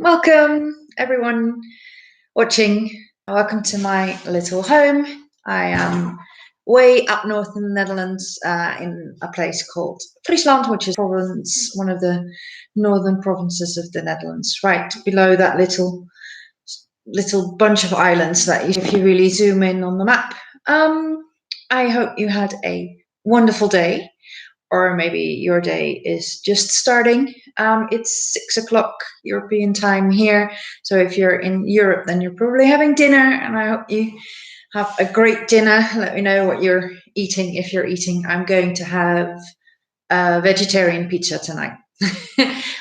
Welcome, everyone watching. Welcome to my little home. I am way up north in the Netherlands, in a place called Friesland, which is one of the northern provinces of the Netherlands, right below that little bunch of islands that if you really zoom in on the map. I hope you had a wonderful day. Or maybe your day is just starting. It's 6 o'clock European time here. So if you're in Europe, then you're probably having dinner, and I hope you have a great dinner. Let me know what you're eating. If you're eating, I'm going to have a vegetarian pizza tonight.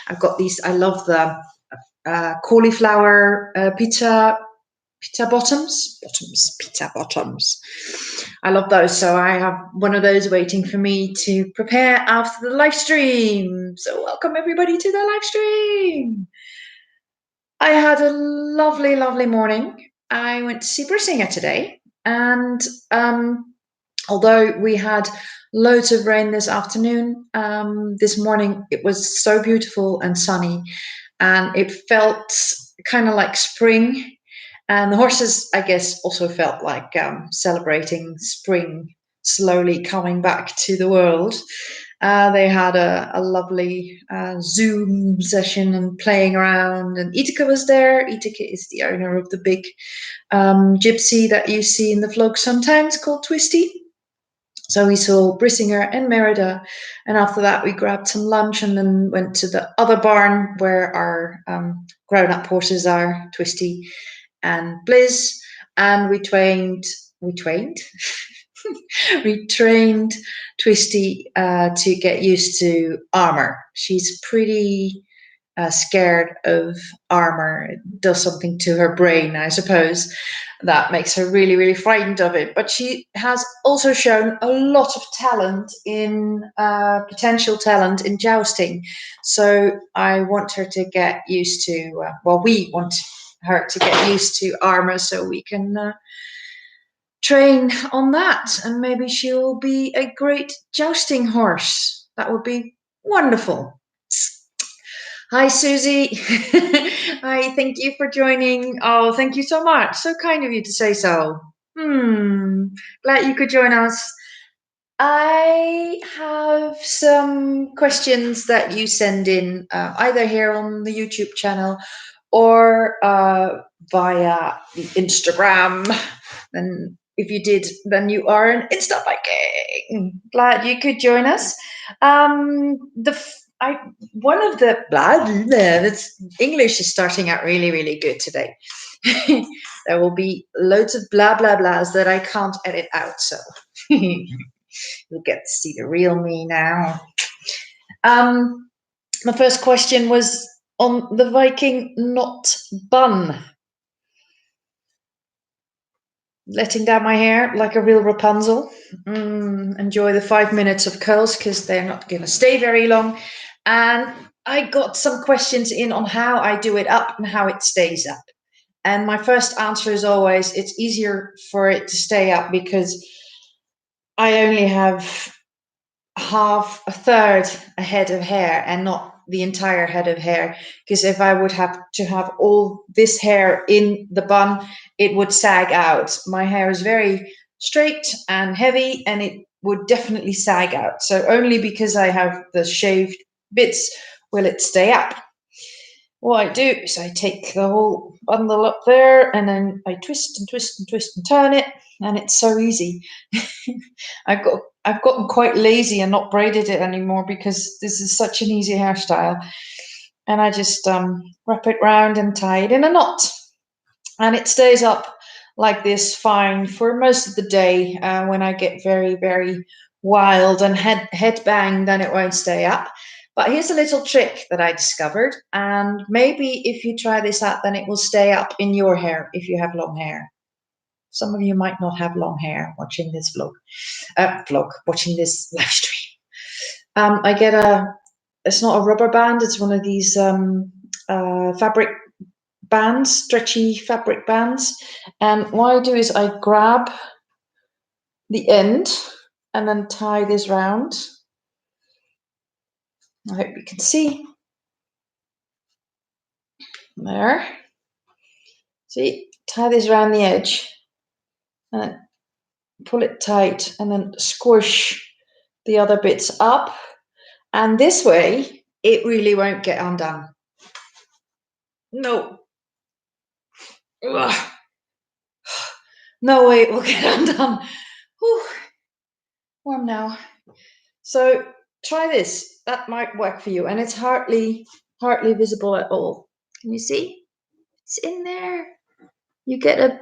I've got these, I love the cauliflower pizza bottoms. I love those, so I have one of those waiting for me to prepare after the live stream. So welcome everybody to the live stream. I had a lovely morning. I went to see BRISINGR today, and although we had loads of rain this afternoon, this morning it was so beautiful and sunny, and it felt kind of like spring. And the horses, I guess, also felt like celebrating spring slowly coming back to the world. They had a lovely Zoom session and playing around, and Iteke was there. Iteke is the owner of the big Gypsy that you see in the vlog sometimes, called Twisty. So we saw BRISINGR and Merida, and after that we grabbed some lunch and then went to the other barn where our grown-up horses are, Twisty and BLIZZ, and we trained Twisty to get used to armor. She's pretty scared of armor. It does something to her brain, I suppose, that makes her really frightened of it. But she has also shown a lot of talent in potential talent in jousting. So I want her to get used to, we want her to get used to armor so we can train on that, and maybe she'll be a great jousting horse. That would be wonderful. Hi Susie. Hi, thank you for joining. Oh, thank you so much. So kind of you to say so. Glad you could join us. I have some questions that you send in either here on the YouTube channel or via the Instagram. And if you did, then you are an INSTAVIKING. Glad you could join us. That's English is starting out really good today. There will be loads of blah blahs that I can't edit out, so you'll get to see the real me now. My first question was on the Viking knot bun. Letting down my hair like a real Rapunzel. Enjoy the 5 minutes of curls because they're not going to stay very long. And I got some questions in on how I do it up and how it stays up. And my first answer is always, it's easier for it to stay up because I only have a third a head of hair and not the entire head of hair, because if I would have to have all this hair in the bun, it would sag out. My hair is very straight and heavy, and it would definitely sag out. So only because I have the shaved bits will it stay up. What I do is I take the whole bundle up there, and then I twist and turn it, and it's so easy. I've gotten quite lazy and not braided it anymore because this is such an easy hairstyle. And I just wrap it round and tie it in a knot, and it stays up like this fine for most of the day. When I get very wild and head bang, then it won't stay up. But here's a little trick that I discovered, and maybe if you try this out, then it will stay up in your hair if you have long hair. Some of you might not have long hair watching this watching this live stream. I get it's not a rubber band, it's one of these fabric bands, stretchy fabric bands. And what I do is I grab the end and then tie this round. I hope you can see. There. See, tie this around the edge and pull it tight and then squish the other bits up. And this way, it really won't get undone. No. Ugh. No way it will get undone. Whew. Warm now. So try this. That might work for you. And it's hardly visible at all. Can you see? It's in there. You get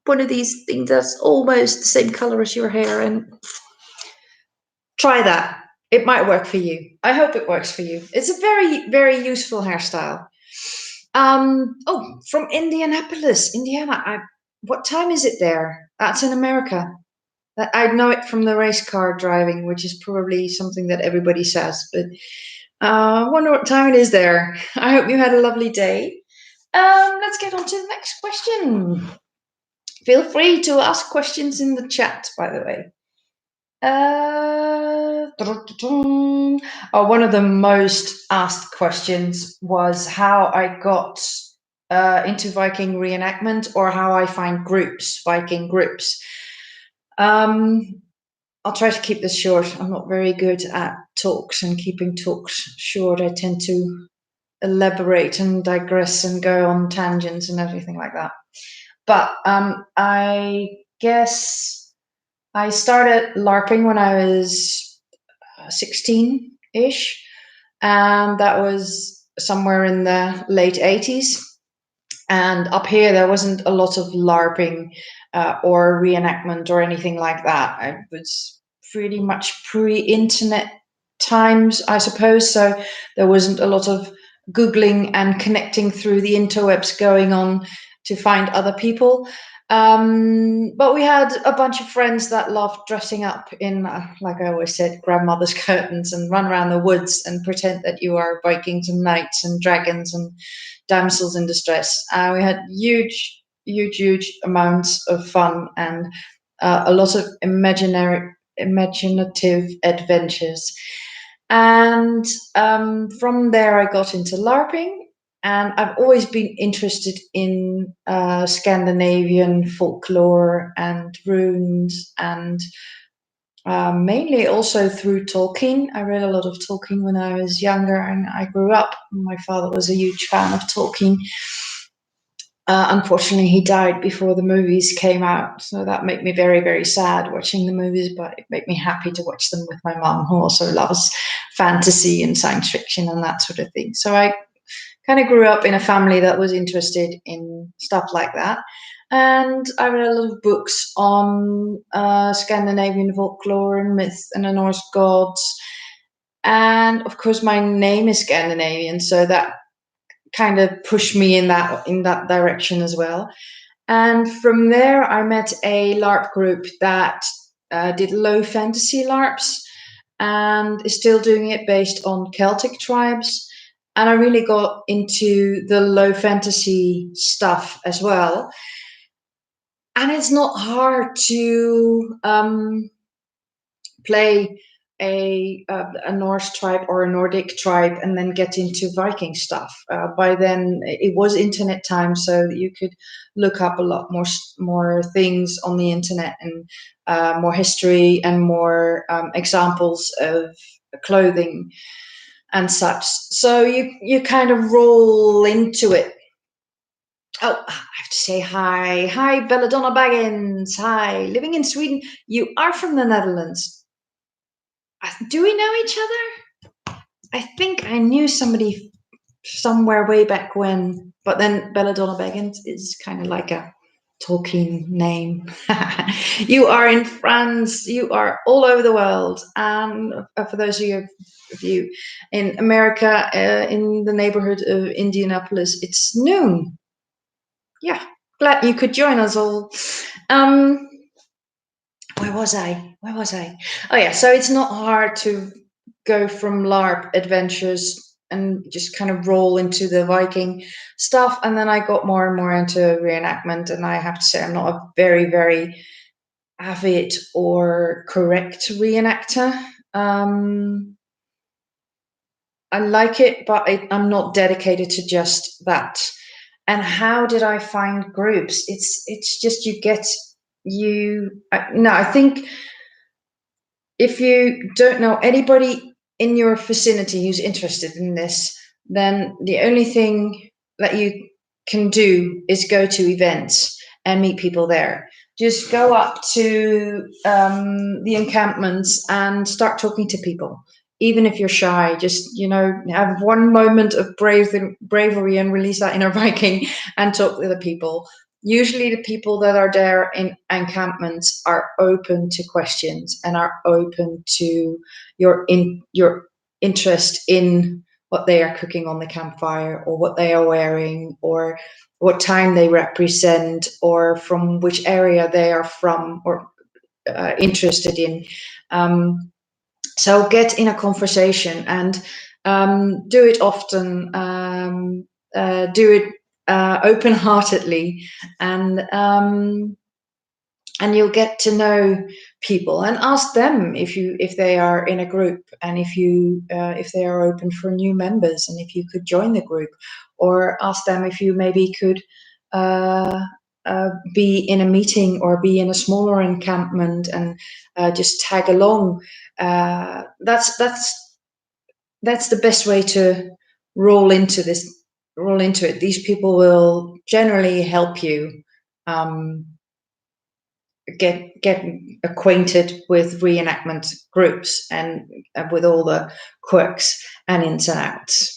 one of these things that's almost the same color as your hair, and try that. It might work for you. I hope it works for you. It's a very, very useful hairstyle. Oh, from Indianapolis, Indiana. What time is it there? That's in America. I know it from the race car driving, which is probably something that everybody says, but I wonder what time it is there. I hope you had a lovely day. Let's get on to the next question. Feel free to ask questions in the chat, by the way. One of the most asked questions was how I got into Viking reenactment, or how I find groups, Viking groups. I'll try to keep this short. I'm not very good at talks and keeping talks short. I tend to elaborate and digress and go on tangents and everything like that. But I guess I started LARPing when I was 16-ish, and that was somewhere in the late 80s. And up here, there wasn't a lot of LARPing or reenactment or anything like that. It was pretty much pre-internet times, I suppose. So there wasn't a lot of Googling and connecting through the interwebs going on to find other people. But we had a bunch of friends that loved dressing up in, like I always said, grandmother's curtains, and run around the woods and pretend that you are Vikings and knights and dragons and damsels in distress. We had huge amounts of fun and a lot of imaginative adventures. And from there, I got into LARPing. And I've always been interested in Scandinavian folklore and runes, and mainly also through Tolkien. I read a lot of Tolkien when I was younger, and I grew up. My father was a huge fan of Tolkien. Unfortunately, he died before the movies came out, so that made me very, very sad watching the movies, but it made me happy to watch them with my mum, who also loves fantasy and science fiction and that sort of thing. So I kind of grew up in a family that was interested in stuff like that. And I read a lot of books on Scandinavian folklore and myth and the Norse gods. And of course, my name is Scandinavian, so that kind of pushed me in that direction as well. And from there, I met a LARP group that did low fantasy LARPs, and is still doing it based on Celtic tribes. And I really got into the low fantasy stuff as well. And it's not hard to play a Norse tribe or a Nordic tribe and then get into Viking stuff. By then, it was internet time, so that you could look up a lot more things on the internet, and more history and more examples of clothing and such. So you kind of roll into it. Oh, I have to say hi. Hi, Belladonna Baggins. Hi, living in Sweden. You are from the Netherlands. Do we know each other? I think I knew somebody somewhere way back when, but then Belladonna Baggins is kind of like a Tolkien name. You are in France. You are all over the world. And for those of you in America, in the neighborhood of Indianapolis, it's noon. Yeah, glad you could join us all. Where was I? Oh yeah, so it's not hard to go from LARP adventures and just kind of roll into the Viking stuff. And then I got more and more into reenactment, and I have to say I'm not a very, very avid or correct reenactor. I like it, but I'm not dedicated to just that. And how did I find groups? It's just I think if you don't know anybody in your vicinity who's interested in this, then the only thing that you can do is go to events and meet people there. Just go up to the encampments and start talking to people. Even if you're shy, just, have one moment of bravery and release that inner Viking and talk to the people. Usually the people that are there in encampments are open to questions and are open to your interest in what they are cooking on the campfire, or what they are wearing, or what time they represent, or from which area they are from, or interested in. So get in a conversation and do it often. Do it open-heartedly, and you'll get to know people, and ask them if they are in a group, and if they are open for new members, and if you could join the group, or ask them if you maybe could be in a meeting or be in a smaller encampment and just tag along. That's the best way to roll into it. These people will generally help you get acquainted with reenactment groups and with all the quirks and ins and outs.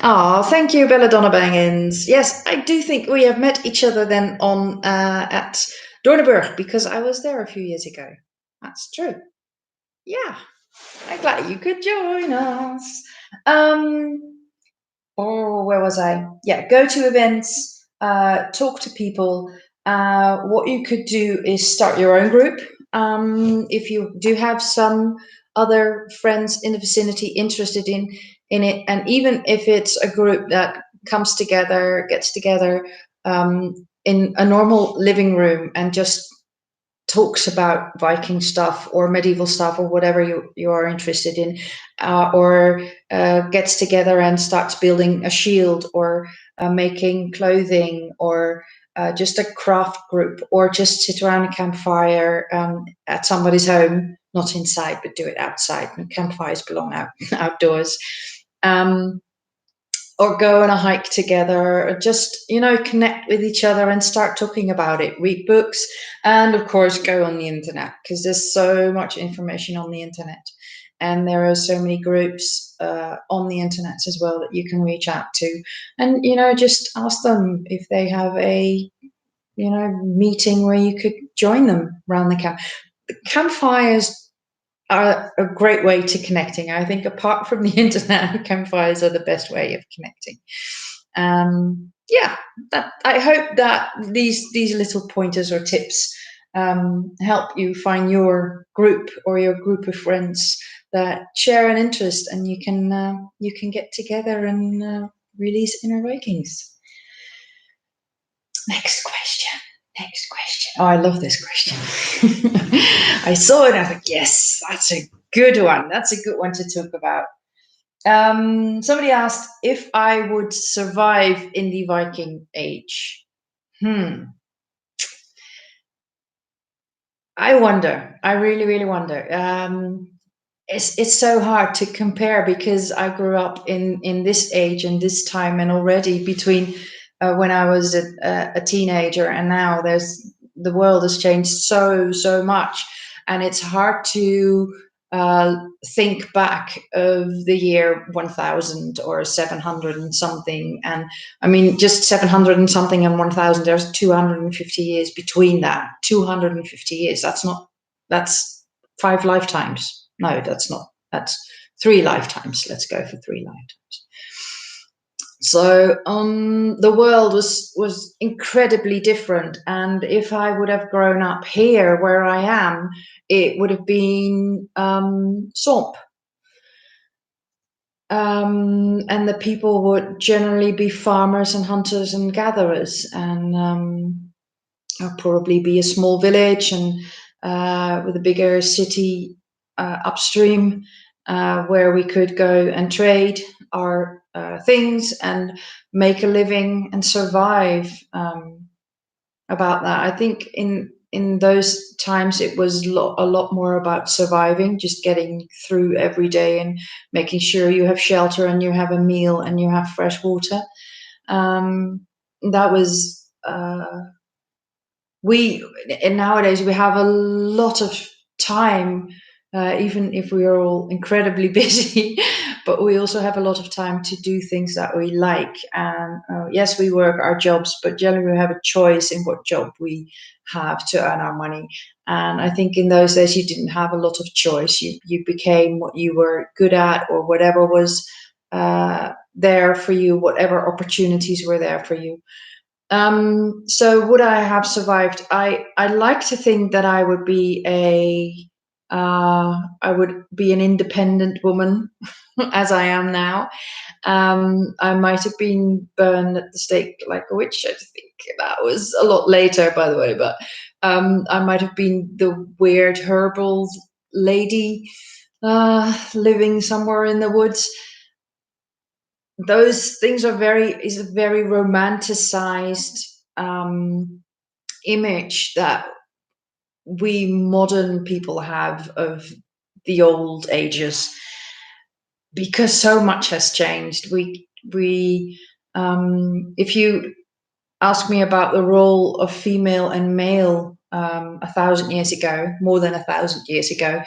Oh, thank you, Belladonna Bangins. Yes, I do think we have met each other then on at Doornenburg, because I was there a few years ago. That's true. Yeah, I'm glad you could join us. Where was I? Yeah, go to events, talk to people. What you could do is start your own group. If you do have some other friends in the vicinity interested in it, and even if it's a group that gets together in a normal living room and just talks about Viking stuff or medieval stuff or whatever you are interested in, or gets together and starts building a shield, or making clothing, or just a craft group, or just sit around a campfire at somebody's home, not inside, but do it outside. And campfires belong outdoors. Or go on a hike together, or just, connect with each other and start talking about it. Read books, and of course go on the internet, because there's so much information on the internet, and there are so many groups on the internet as well that you can reach out to, and just ask them if they have a meeting where you could join them around the camp. The campfires are a great way to connecting. I think apart from the internet, campfires are the best way of connecting. Yeah, I hope that these little pointers or tips help you find your group or your group of friends that share an interest, and you can get together and release inner Vikings. Next question. Oh, I love this question. I saw it and I was like, yes, that's a good one. That's a good one to talk about. Somebody asked if I would survive in the Viking Age. I wonder. I really, really wonder. It's so hard to compare, because I grew up in this age and this time, and already between when I was a teenager and now, the world has changed so much, and it's hard to think back of the year 1000 or 700 and something. And I mean, just 700 and something and 1000, there's 250 years between that. 250 years. That's 5 lifetimes. No, that's not. That's 3 lifetimes. Let's go for 3 lifetimes. So the world was incredibly different, and if I would have grown up here where I am, it would have been swamp, and the people would generally be farmers and hunters and gatherers, and I'll probably be a small village and with a bigger city upstream, where we could go and trade our things and make a living and survive. About that, I think in those times it was a lot more about surviving, just getting through every day and making sure you have shelter and you have a meal and you have fresh water. That was and nowadays we have a lot of time, even if we are all incredibly busy, but we also have a lot of time to do things that we like. And yes, we work our jobs, but generally we have a choice in what job we have to earn our money. And I think in those days you didn't have a lot of choice. You became what you were good at, or whatever was there for you, whatever opportunities were there for you. So would I have survived? I like to think that I would be I would be an independent woman as I am now. I might have been burned at the stake like a witch. I think that was a lot later, by the way, but I might have been the weird herbal lady living somewhere in the woods. Those things are is a very romanticized image that we modern people have of the old ages, because so much has changed. If you ask me about the role of female and male 1,000 years ago, more than 1,000 years ago,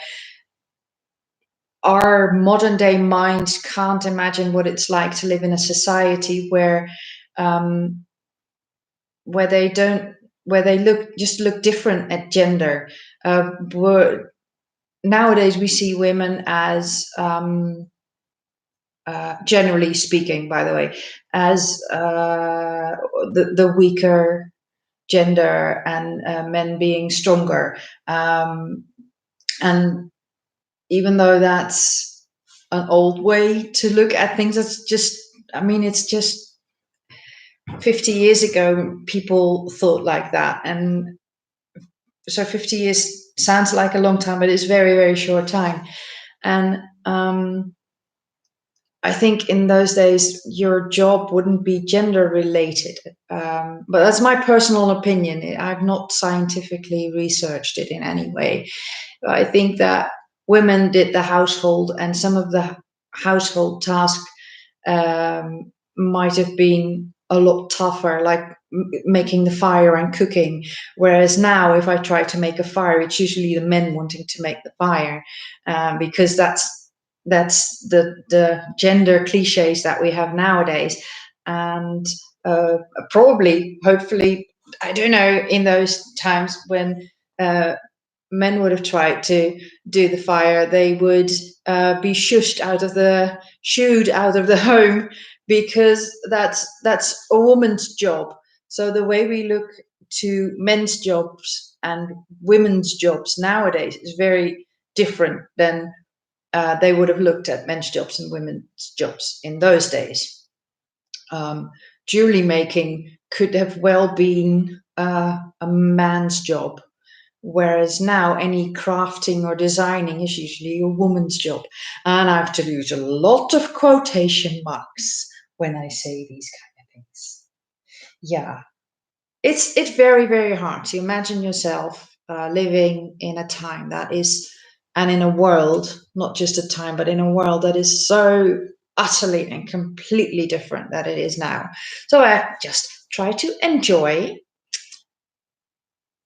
our modern day minds can't imagine what it's like to live in a society where they don't, where they look different at gender. Nowadays we see women as generally speaking, by the way, as the weaker gender, and men being stronger. And even though that's an old way to look at things, it's just 50 years ago people thought like that. And so 50 years sounds like a long time, but it's very, very short time. And I think in those days your job wouldn't be gender related, but that's my personal opinion. I've not scientifically researched it in any way. I think that women did the household, and some of the household tasks might have been a lot tougher, like making the fire and cooking. Whereas now, if I try to make a fire, it's usually the men wanting to make the fire, because that's the gender cliches that we have nowadays. And probably, hopefully, I don't know, in those times when men would have tried to do the fire, they would be shooed out of the home, because that's a woman's job. So the way we look to men's jobs and women's jobs nowadays is very different than they would have looked at men's jobs and women's jobs in those days. Jewelry making could have well been a man's job, whereas now any crafting or designing is usually a woman's job. And I have to use a lot of quotation marks when I say these kind of things. Yeah, it's very, very hard to imagine yourself living in a time that is, and in a world, not just a time, but in a world that is so utterly and completely different that it is now. So I just try to enjoy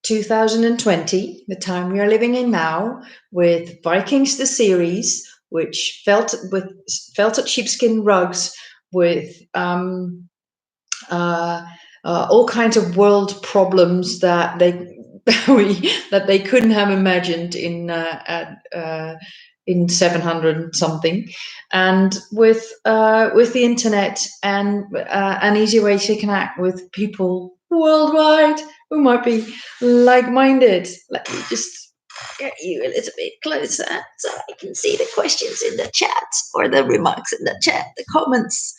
2020, the time we are living in now, with Vikings the series, which felted sheepskin rugs, with all kinds of world problems that they couldn't have imagined in 700 something, and with the internet and an easy way to connect with people worldwide who might be like-minded. Let me just get you a little bit closer so I can see the questions in the chat, or the remarks in the chat, the comments.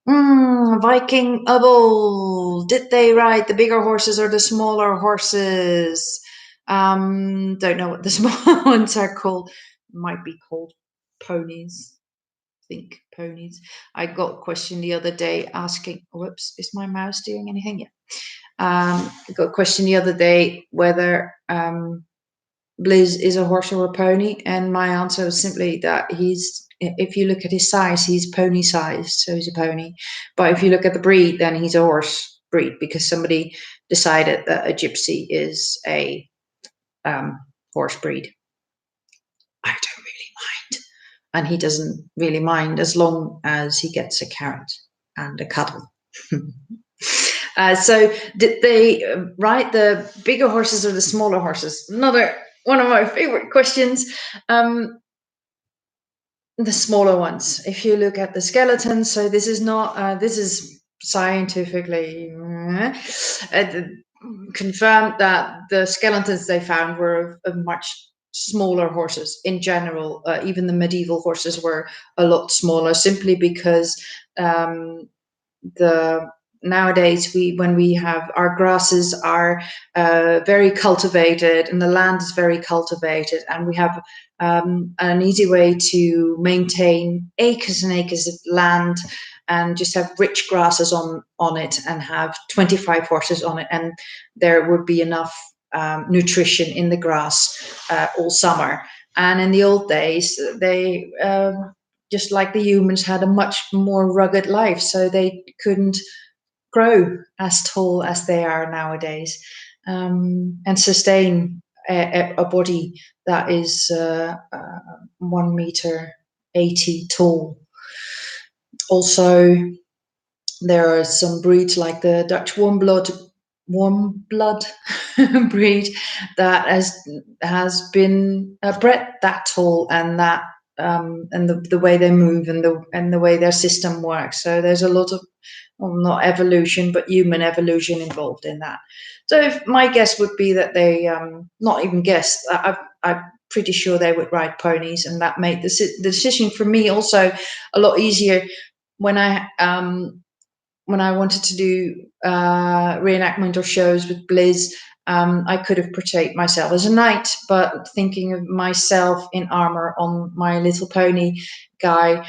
Viking of old, did they ride the bigger horses or the smaller horses? Don't know what the small ones are called. Might be called ponies. Think ponies. I got a question the other day asking, whoops, is my mouse doing anything? Yeah. I got a question the other day whether BLIZZ is a horse or a pony, and my answer was simply that if you look at his size, he's pony sized, so he's a pony. But if you look at the breed, then he's a horse breed, because somebody decided that a gypsy is a horse breed. I don't really mind, and he doesn't really mind as long as he gets a carrot and a cuddle. So did they ride the bigger horses or the smaller horses? Another one of my favorite questions. The smaller ones. If you look at the skeletons, so this is not, this is scientifically confirmed that the skeletons they found were of much smaller horses in general. Even the medieval horses were a lot smaller, simply because nowadays when we have our grasses are very cultivated, and the land is very cultivated, and we have an easy way to maintain acres and acres of land and just have rich grasses on it, and have 25 horses on it, and there would be enough nutrition in the grass all summer. And in the old days, they just like the humans had a much more rugged life, so they couldn't grow as tall as they are nowadays, and sustain a body that is 1 meter 80 tall. Also, there are some breeds like the Dutch warm blood breed that has been bred that tall, and that and the way they move, and the way their system works. So there's a lot of, well, not evolution, but human evolution involved in that. So my guess would be that they, not even guess, I'm pretty sure they would ride ponies, and that made the decision for me also a lot easier when I wanted to do reenactment or shows with BLIZZ. I could have portrayed myself as a knight, but thinking of myself in armor on my little pony guy,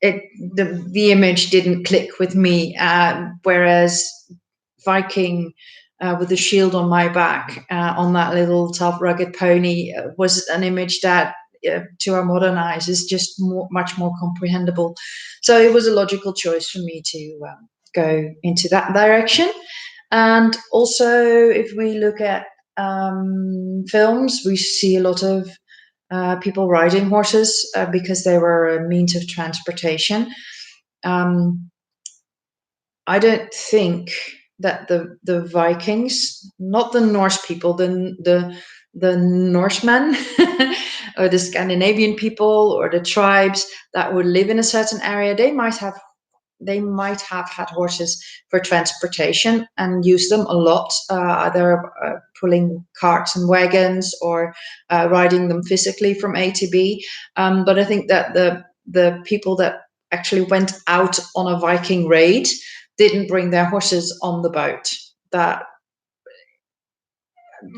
the image didn't click with me. Whereas Viking with the shield on my back on that little tough rugged pony was an image that to our modern eyes is just much more comprehensible. So it was a logical choice for me to go into that direction. And also, if we look at films, we see a lot of people riding horses because they were a means of transportation. I don't think that the Vikings, not the Norse people, the Norsemen or the Scandinavian people or the tribes that would live in a certain area, they might have had horses for transportation and use them a lot, either pulling carts and wagons or riding them physically from A to B. But I think that the people that actually went out on a Viking raid didn't bring their horses on the boat. That,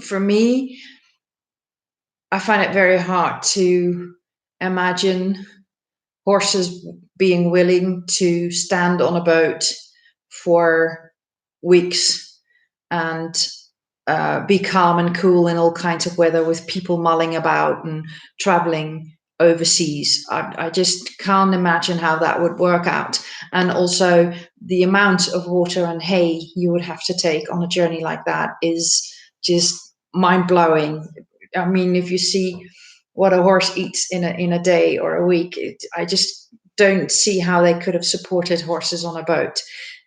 for me, I find it very hard to imagine horses being willing to stand on a boat for weeks and be calm and cool in all kinds of weather, with people mulling about and traveling overseas. I just can't imagine how that would work out. And also, the amount of water and hay you would have to take on a journey like that is just mind-blowing. I mean, if you see what a horse eats in a day or a week, I just don't see how they could have supported horses on a boat.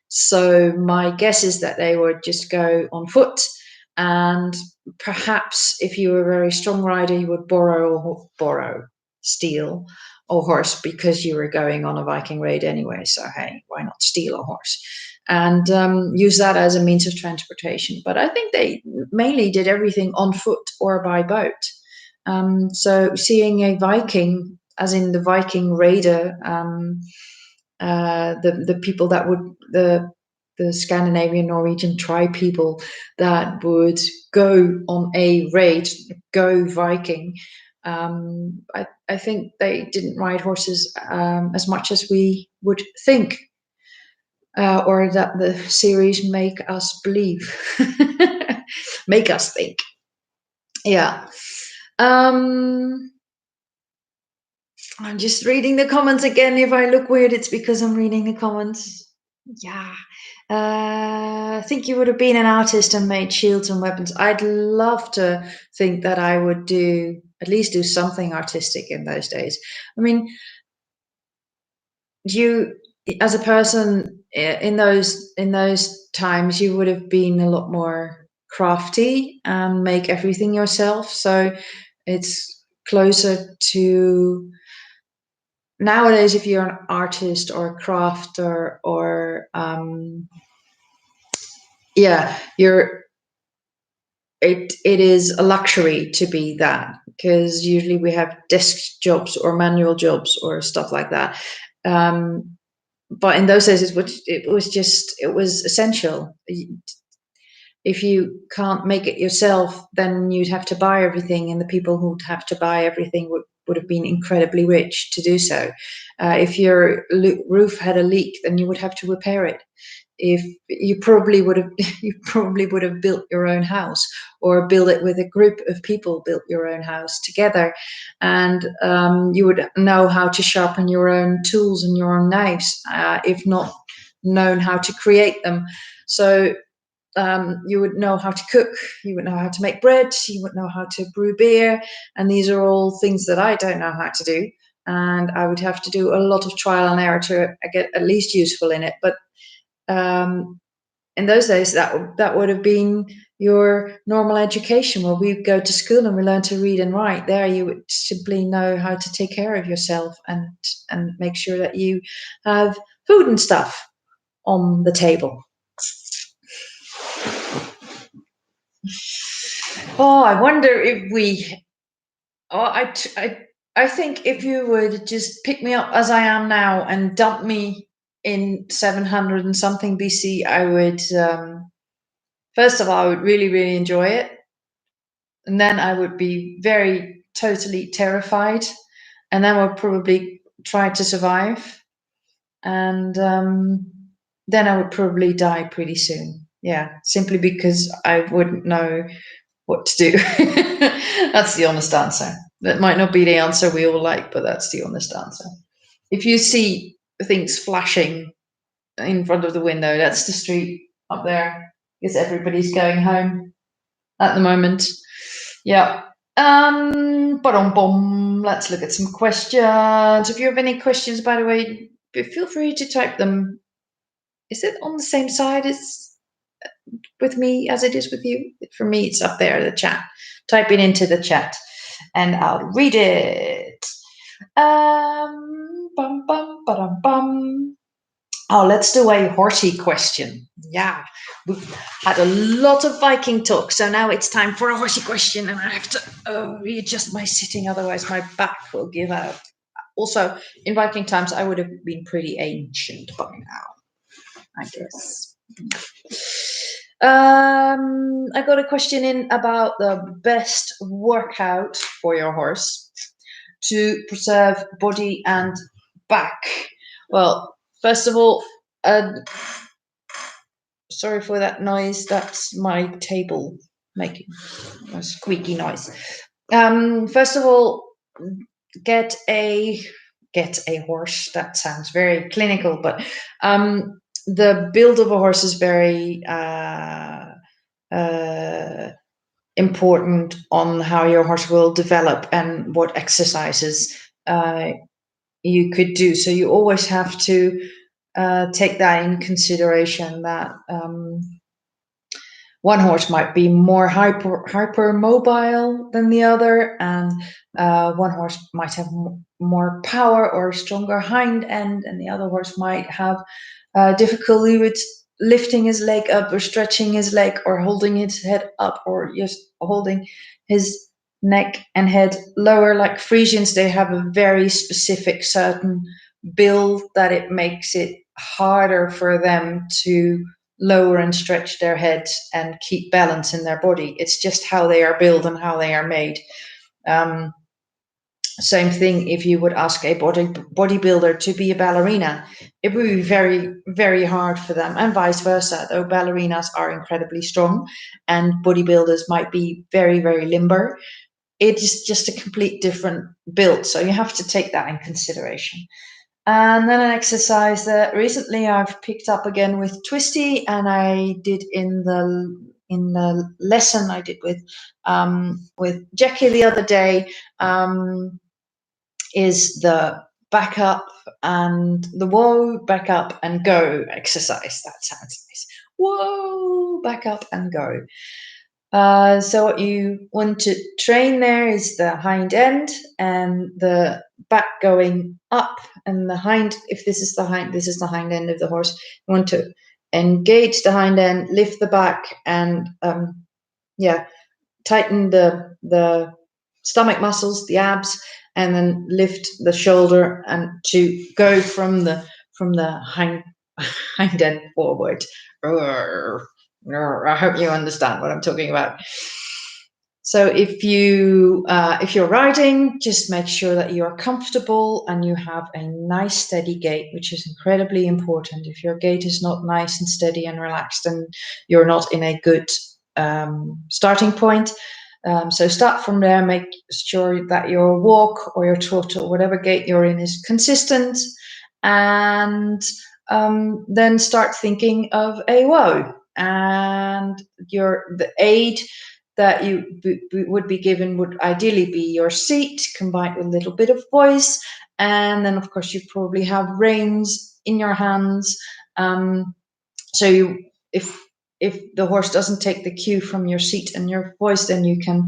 So my guess is that they would just go on foot, and perhaps if you were a very strong rider, you would steal a horse, because you were going on a Viking raid anyway. So hey, why not steal a horse and use that as a means of transportation? But I think they mainly did everything on foot or by boat. So seeing a Viking, as in the Viking raider, the people that would the Scandinavian Norwegian tribe people that would go on a raid, go Viking, I think they didn't ride horses as much as we would think, or that the series make us believe, make us think. Yeah. I'm just reading the comments again. If I look weird, it's because I'm reading the comments. Yeah. I think you would have been an artist and made shields and weapons. I'd love to think that I would at least do something artistic in those days. I mean, you, as a person in those times, you would have been a lot more crafty and make everything yourself. So it's closer to nowadays. If you're an artist or a crafter or yeah, it is a luxury to be that, because usually we have desk jobs or manual jobs or stuff like that. But in those days, it was essential. If you can't make it yourself, then you'd have to buy everything, and the people who'd have to buy everything would have been incredibly rich to do so. If your roof had a leak, then you would have to repair it. If you probably would have built your own house, or build it with a group of people, built your own house together, and you would know how to sharpen your own tools and your own knives, if not known how to create them. So you would know how to cook, you would know how to make bread, you would know how to brew beer, and these are all things that I don't know how to do, and I would have to do a lot of trial and error to get at least useful in it. But in those days, that would have been your normal education, where we go to school and we learn to read and write. There you would simply know how to take care of yourself and make sure that you have food and stuff on the table. Oh, I wonder if we. Oh, I think if you would just pick me up as I am now and dump me in 700 and something BC, I would. First of all, I would really, really enjoy it, and then I would be very totally terrified, and then I would probably try to survive, and then I would probably die pretty soon. Yeah, simply because I wouldn't know what to do. That's the honest answer. That might not be the answer we all like, but that's the honest answer. If you see things flashing in front of the window, that's the street up there, because everybody's going home at the moment. Yeah. Let's look at some questions. If you have any questions, by the way, feel free to type them. Is it on the same side as with me as it is with you? For me, it's up there, the chat. Type it into the chat and I'll read it. Oh, let's do a horsey question. Yeah, we've had a lot of Viking talk, so now it's time for a horsey question, and I have to readjust my sitting, otherwise my back will give out. Also, in Viking times, I would have been pretty ancient by now, I guess. I got a question in about the best workout for your horse to preserve body and back. Well, first of all, sorry for that noise. That's my table making a squeaky noise. First of all, get a horse. That sounds very clinical, but the build of a horse is very important on how your horse will develop and what exercises you could do. So you always have to take that in consideration, that one horse might be more hyper mobile than the other, and one horse might have more power or stronger hind end, and the other horse might have difficulty with lifting his leg up or stretching his leg or holding his head up or just holding his neck and head lower. Like Frisians, they have a very specific certain build that it makes it harder for them to lower and stretch their heads and keep balance in their body. It's just how they are built and how they are made. Same thing if you would ask a bodybuilder to be a ballerina. It would be very, very hard for them, and vice versa, though ballerinas are incredibly strong and bodybuilders might be very, very limber. It is just a complete different build, so you have to take that in consideration. And then an exercise that recently I've picked up again with Twisty, and I did in the lesson I did with Jackie the other day, is the back up and the whoa, back up and go exercise. That sounds nice. Whoa, back up and go. So what you want to train there is the hind end and the back going up, and the hind, if this is the hind end of the horse. You want to engage the hind end, lift the back, and tighten the stomach muscles, the abs, and then lift the shoulder and to go from the hind end forward. I hope you understand what I'm talking about. So if you're riding, just make sure that you are comfortable and you have a nice steady gait, which is incredibly important. If your gait is not nice and steady and relaxed, then you're not in a good starting point. So start from there, make sure that your walk or your trot or whatever gait you're in is consistent, and then start thinking of a whoa. And the aid that you would be given would ideally be your seat combined with a little bit of voice, and then of course you probably have reins in your hands. So if the horse doesn't take the cue from your seat and your voice, then you can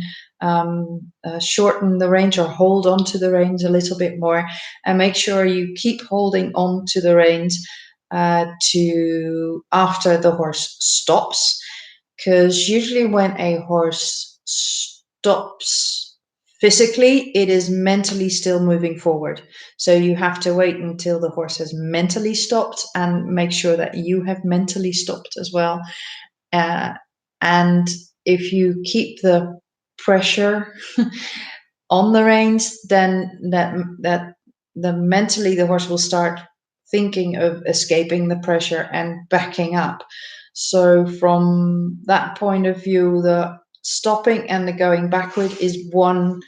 shorten the reins or hold on to the reins a little bit more, and make sure you keep holding on to the reins to after the horse stops, because usually when a horse stops physically, it is mentally still moving forward. So you have to wait until the horse has mentally stopped and make sure that you have mentally stopped as well. And if you keep the pressure on the reins, then that mentally the horse will start thinking of escaping the pressure and backing up. So from that point of view, the stopping and the going backward is one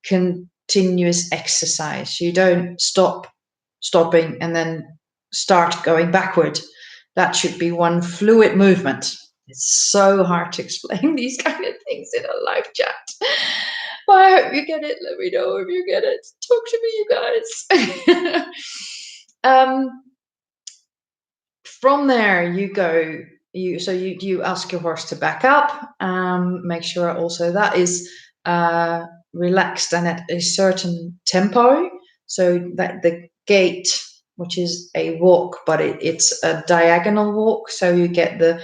continuous exercise. You don't stopping and then start going backward. That should be one fluid movement. It's so hard to explain these kind of things in a live chat. Well, I hope you get it. Let me know if you get it. Talk to me, you guys. From there, you go. You ask your horse to back up. Make sure also that is relaxed and at a certain tempo, so that the gait, which is a walk, but it's a diagonal walk, so you get the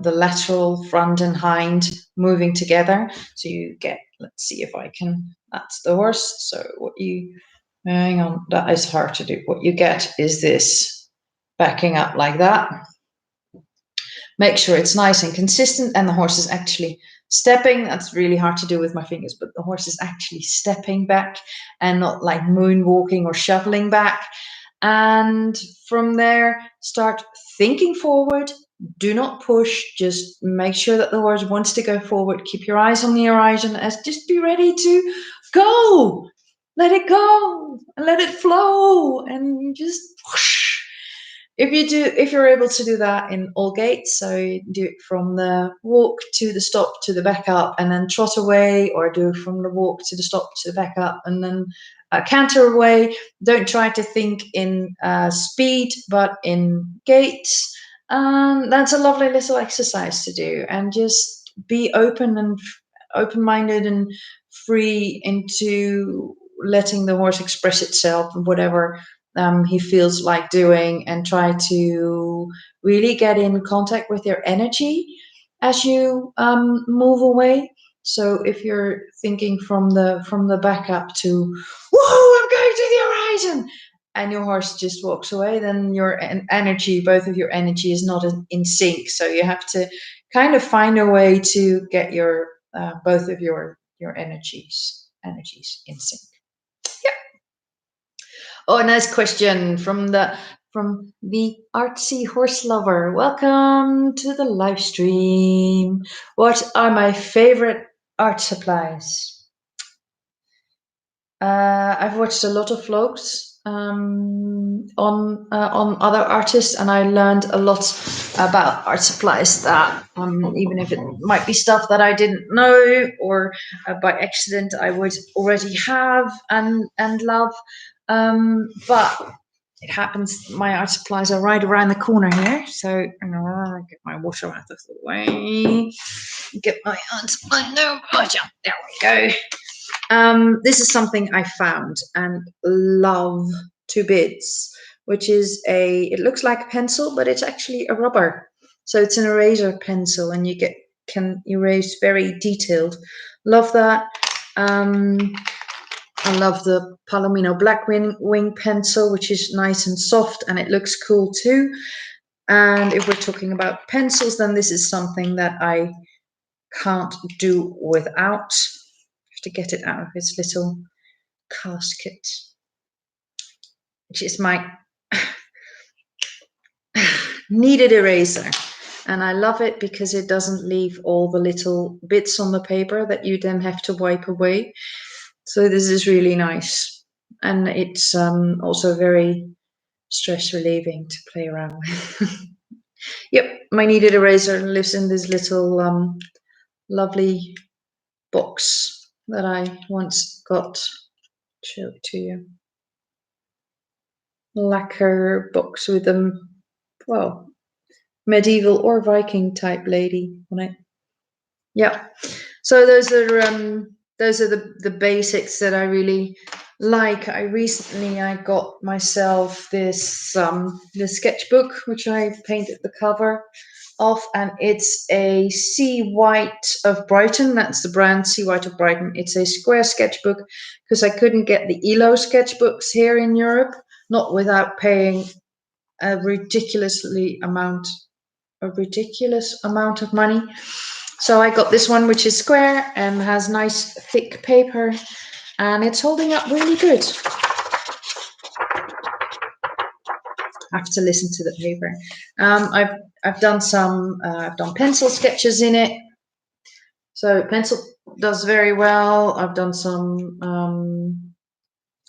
lateral front and hind moving together. So you get, let's see if I can, that's the horse. So what you, hang on, that is hard to do. What you get is this backing up like that. Make sure it's nice and consistent, and the horse is actually stepping. That's really hard to do with my fingers, but the horse is actually stepping back and not like moonwalking or shuffling back. And from there, start thinking forward. Do not push. Just make sure that the horse wants to go forward. Keep your eyes on the horizon. As just be ready to go. Let it go and let it flow, and just whoosh. If you're able to do that in all gaits, so you do it from the walk to the stop to the back up and then trot away, or do it from the walk to the stop to the back up and then canter away. Don't try to think in speed, but in gaits. That's a lovely little exercise to do, and just be open-minded and free into letting the horse express itself and whatever he feels like doing, and try to really get in contact with your energy as you move away. So if you're thinking from the back up to, whoa, I'm going to the horizon, and your horse just walks away, then your energy, both of your energy, is not in sync. So you have to kind of find a way to get your both of your energies in sync. Oh, nice question from the artsy horse lover. Welcome to the live stream. What are my favorite art supplies? I've watched a lot of vlogs on other artists, and I learned a lot about art supplies that even if it might be stuff that I didn't know or by accident I would already have and love. But it happens my art supplies are right around the corner here, so get my water out of the way. Get my art supply. No, there we go. This is something I found and love to bits, which is it looks like a pencil, but it's actually a rubber. So it's an eraser pencil and you can erase very detailed. Love that. I love the Palomino Black Wing pencil, which is nice and soft and it looks cool too. And if we're talking about pencils, then this is something that I can't do without. To get it out of its little casket, which is my kneaded eraser. And I love it because it doesn't leave all the little bits on the paper that you then have to wipe away. So this is really nice. And it's also very stress relieving to play around with. Yep, my kneaded eraser lives in this little lovely box that I once got. Show it to you. Lacquer box with them, well, medieval or Viking type lady on it. Yeah, so those are the basics that I really like. I recently got myself this the sketchbook, which I painted the cover of, and it's a Sea White of Brighton. That's the brand, Sea White of Brighton. It's a square sketchbook because I couldn't get the ELO sketchbooks here in Europe, not without paying a ridiculous amount of money. So I got this one, which is square and has nice thick paper, and it's holding up really good. I have to listen to the paper. I've done some I've done pencil sketches in it, so pencil does very well. I've done some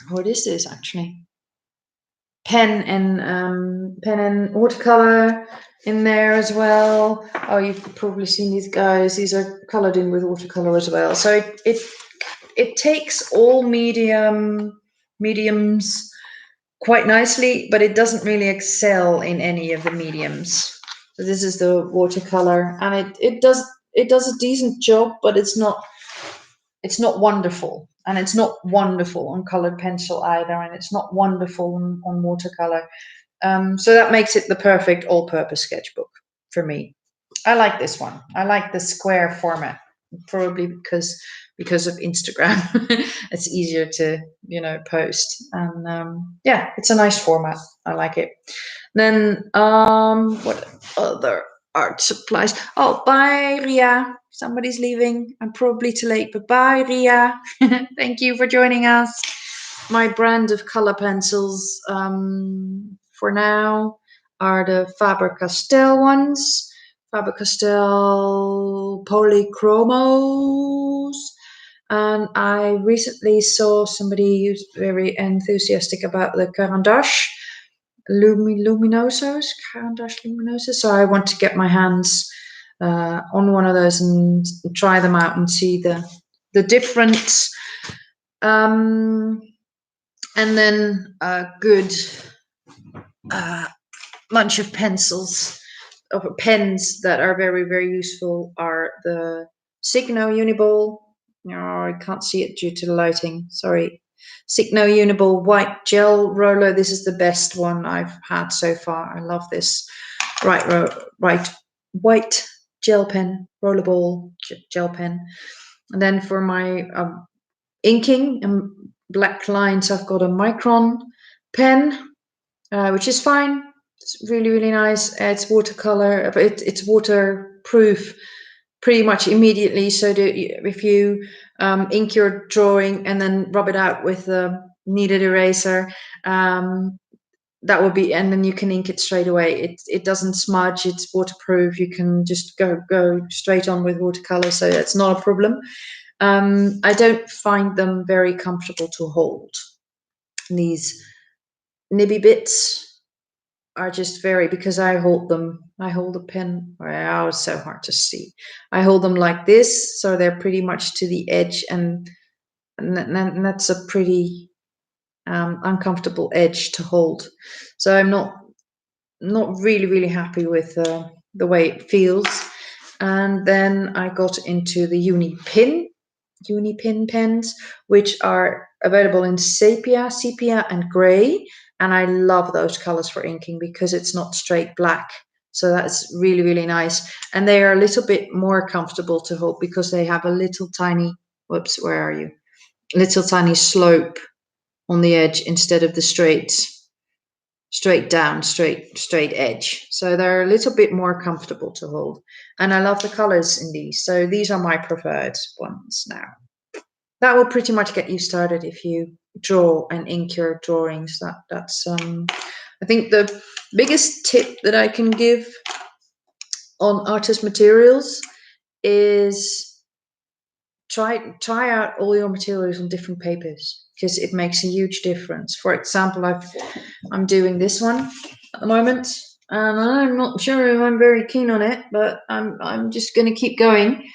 what is this actually? Pen and watercolor in there as well. Oh, you've probably seen these guys. These are colored in with watercolor as well. So it takes all mediums quite nicely, but it doesn't really excel in any of the mediums. So this is the watercolor, and it does a decent job, but it's not wonderful, and it's not wonderful on colored pencil either, and it's not wonderful on watercolor. So that makes it the perfect all-purpose sketchbook for me. I like this one. I like the square format, probably because of Instagram. It's easier to post, and yeah, it's a nice format. I like it. Then what other art supplies? Oh, bye Ria. Somebody's leaving. I'm probably too late, but bye Ria. Thank you for joining us. My brand of color pencils for now are the Faber-Castell ones. Faber-Castell Polychromos. And I recently saw somebody who's very enthusiastic about the Carandache Luminosos. So I want to get my hands on one of those and try them out and see the difference. And then a good bunch of pencils, or pens that are very, very useful are the Signo Uniball. I can't see it due to the lighting, sorry. Signo Uniball white gel roller. This is the best one I've had so far. I love this white gel pen, rollerball gel pen. And then for my inking and black lines, I've got a Micron pen, which is fine. It's really, really nice. It's watercolor, but it's waterproof pretty much immediately. So if you ink your drawing and then rub it out with the needed eraser, that would be, and then you can ink it straight away. It doesn't smudge. It's waterproof. You can just go straight on with watercolor, so that's not a problem. I don't find them very comfortable to hold. These nibby bits are just very, because I hold the pen, wow, it's so hard to see. I hold them like this, so they're pretty much to the edge, and that's a pretty uncomfortable edge to hold. So I'm not really happy with the way it feels. And then I got into the Unipin pens, which are available in sepia and gray. And I love those colors for inking because it's not straight black. So that's really nice. And they are a little bit more comfortable to hold because they have a little tiny, whoops, where are you? Little tiny slope on the edge instead of the straight edge. So they're a little bit more comfortable to hold. And I love the colors in these. So these are my preferred ones now. That will pretty much get you started if you draw and ink your drawings. That's I think the biggest tip that I can give on artist materials is try out all your materials on different papers, because it makes a huge difference. For example, I'm doing this one at the moment, and I'm not sure if I'm very keen on it, but I'm just going to keep going.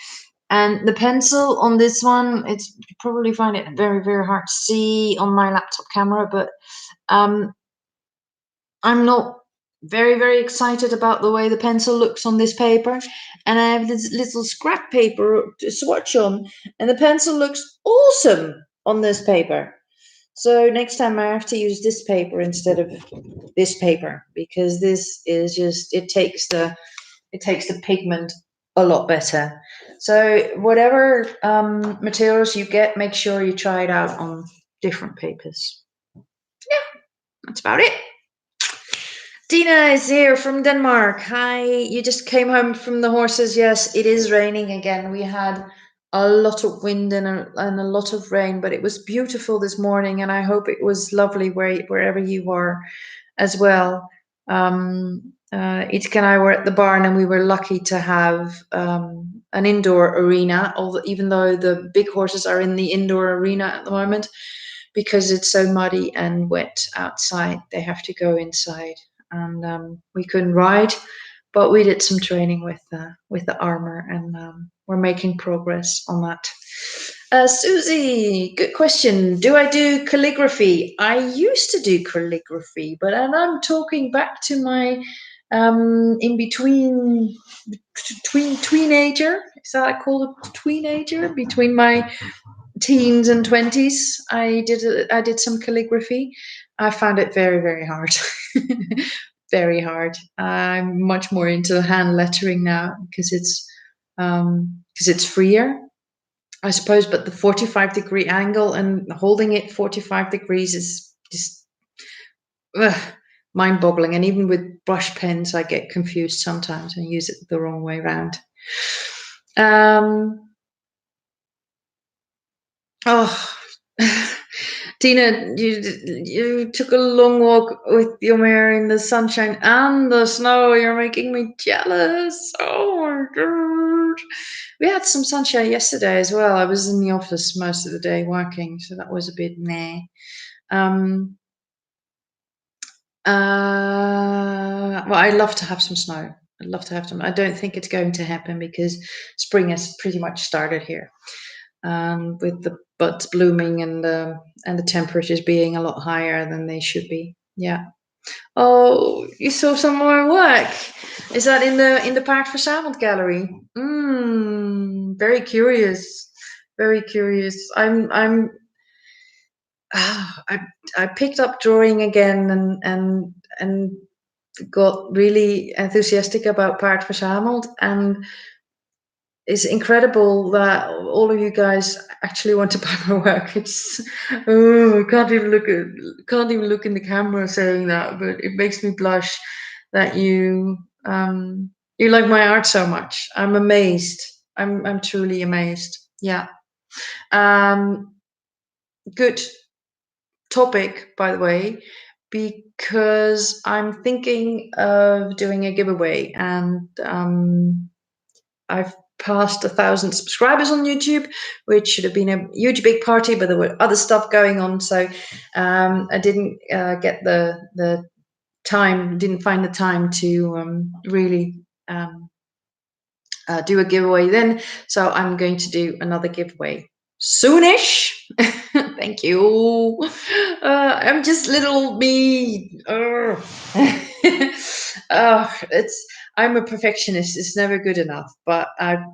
And the pencil on this one, you probably find it very hard to see on my laptop camera, but I'm not very excited about the way the pencil looks on this paper. And I have this little scrap paper to swatch on, and the pencil looks awesome on this paper. So next time I have to use this paper instead of this paper, because this is just, it takes the pigment a lot better. So whatever materials you get, make sure you try it out on different papers. Yeah, that's about it. Dina is here from Denmark. Hi, you just came home from the horses. Yes, it is raining again. We had a lot of wind and a lot of rain, but it was beautiful this morning, and I hope it was lovely wherever you are as well. Itka and I were at the barn, and we were lucky to have an indoor arena, even though the big horses are in the indoor arena at the moment, because it's so muddy and wet outside. They have to go inside, and we couldn't ride, but we did some training with the armor, and we're making progress on that. Susie, good question. Do I do calligraphy? I used to do calligraphy, but and I'm talking back to my in between tweenager. Is that I call it tweenager? Between my teens and 20s, I did some calligraphy. I found it very hard. Very hard. I'm much more into hand lettering now because it's freer, I suppose, but the 45-degree angle and holding it 45 degrees is just mind-boggling. And even with brush pens, I get confused sometimes and use it the wrong way around. Oh, Tina, you took a long walk with your mare in the sunshine and the snow. You're making me jealous. Oh my god. We had some sunshine yesterday as well. I was in the office most of the day working, so that was a bit meh. Well, I'd love to have some snow. I'd love to have some. I don't think it's going to happen because spring has pretty much started here, with the buds blooming and the temperatures being a lot higher than they should be. Yeah. Oh, you saw some more work. Is that in the Paardverzameld gallery? Very curious. Very curious. I picked up drawing again and got really enthusiastic about Paardverzameld, and it's incredible that all of you guys actually want to buy my work. It's I can't even look in the camera saying that, but it makes me blush that you like my art so much. I'm amazed. I'm truly amazed. Yeah. Good. topic, by the way, because I'm thinking of doing a giveaway, and I've passed 1,000 subscribers on YouTube, which should have been a huge big party, but there were other stuff going on, so I didn't get the time, didn't find the time to really do a giveaway then. So I'm going to do another giveaway soonish. Thank you. I'm just little me. I'm a perfectionist. It's never good enough. But I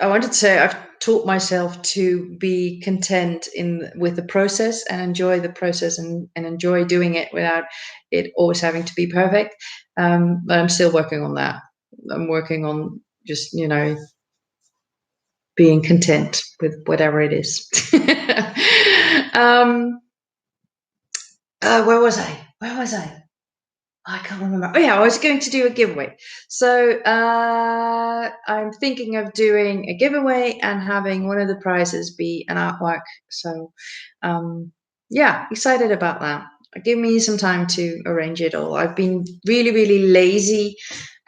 wanted to say I've taught myself to be content with the process and enjoy the process and enjoy doing it without it always having to be perfect. But I'm still working on that. I'm working on just, being content with whatever it is. Where was I? I can't remember. Oh yeah, I was going to do a giveaway. So I'm thinking of doing a giveaway and having one of the prizes be an artwork. So yeah, excited about that. Give me some time to arrange it all. I've been really, really lazy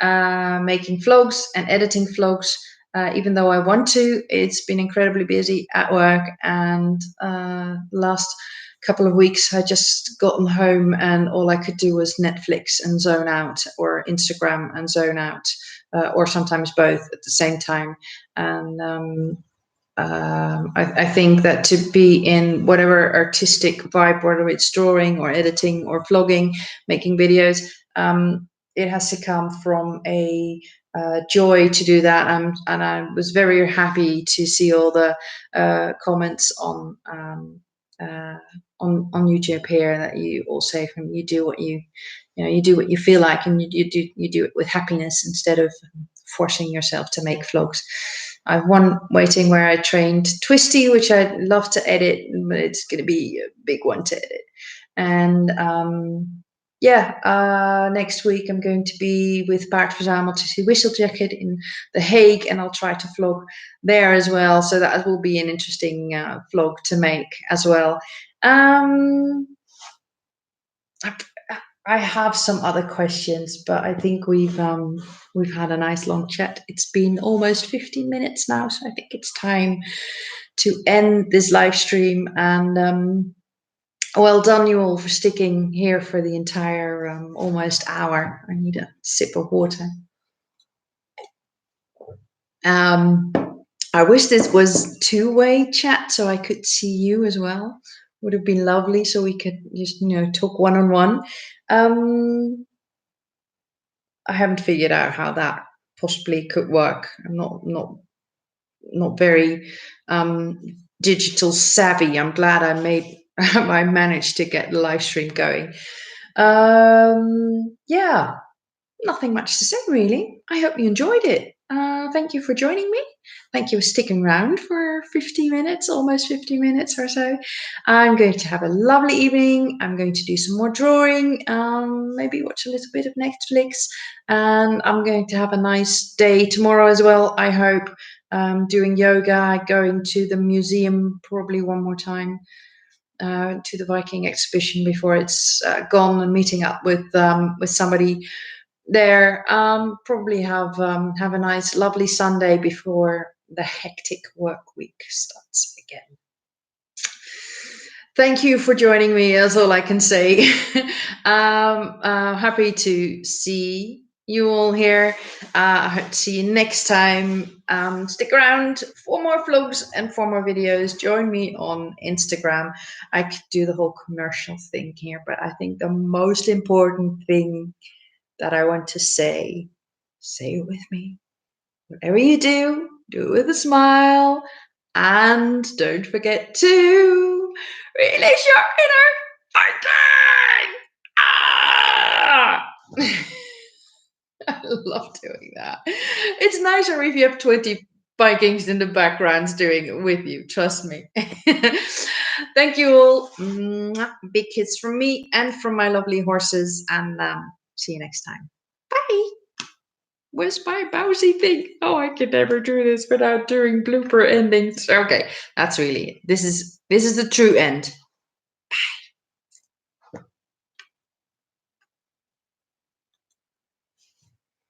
making vlogs and editing vlogs. Even though I want to, it's been incredibly busy at work, and last couple of weeks I just gotten home and all I could do was Netflix and zone out, or Instagram and zone out, or sometimes both at the same time. And I think that to be in whatever artistic vibe, whether it's drawing or editing or vlogging, making videos, it has to come from a joy to do that. And I was very happy to see all the comments on YouTube here, that you all say from you do what you do what you feel like, and you do it with happiness instead of forcing yourself to make vlogs. I have one waiting where I trained Twisty, which I'd love to edit, but it's going to be a big one to edit. And next week I'm going to be with Paard Verzameld to see Whistlejacket in The Hague, and I'll try to vlog there as well. So that will be an interesting vlog to make as well. I have some other questions, but I think we've had a nice long chat. It's been almost 15 minutes now, so I think it's time to end this live stream. And well done you all for sticking here for the entire almost hour. I need a sip of water. I wish this was two-way chat so I could see you as well. Would have been lovely, so we could just talk one-on-one. I haven't figured out how that possibly could work. I'm not very digital savvy. I'm glad I managed to get the live stream going. Yeah, nothing much to say really. I hope you enjoyed it. Thank you for joining me. Thank you for sticking around for 50 minutes, almost 50 minutes or so. I'm going to have a lovely evening. I'm going to do some more drawing, maybe watch a little bit of Netflix, and I'm going to have a nice day tomorrow as well, I hope. Doing yoga, going to the museum probably one more time, to the Viking exhibition before it's gone, and meeting up with somebody there. Probably have a nice lovely Sunday before the hectic work week starts again. Thank you for joining me. That's all I can say. Happy to see you all here. I hope to see you next time. Stick around for more vlogs and for more videos. Join me on Instagram. I could do the whole commercial thing here, but I think the most important thing that I want to say it with me. Whatever you do, do it with a smile. And don't forget to release your inner Viking! Ah! I love doing that. It's nicer if you have 20 Vikings in the background doing it with you. Trust me. Thank you all. Big kiss from me and from my lovely horses. And see you next time. Bye. where's my mousy thing? Oh, I can never do this without doing blooper endings. Okay, that's really it. This is the true end. Bye.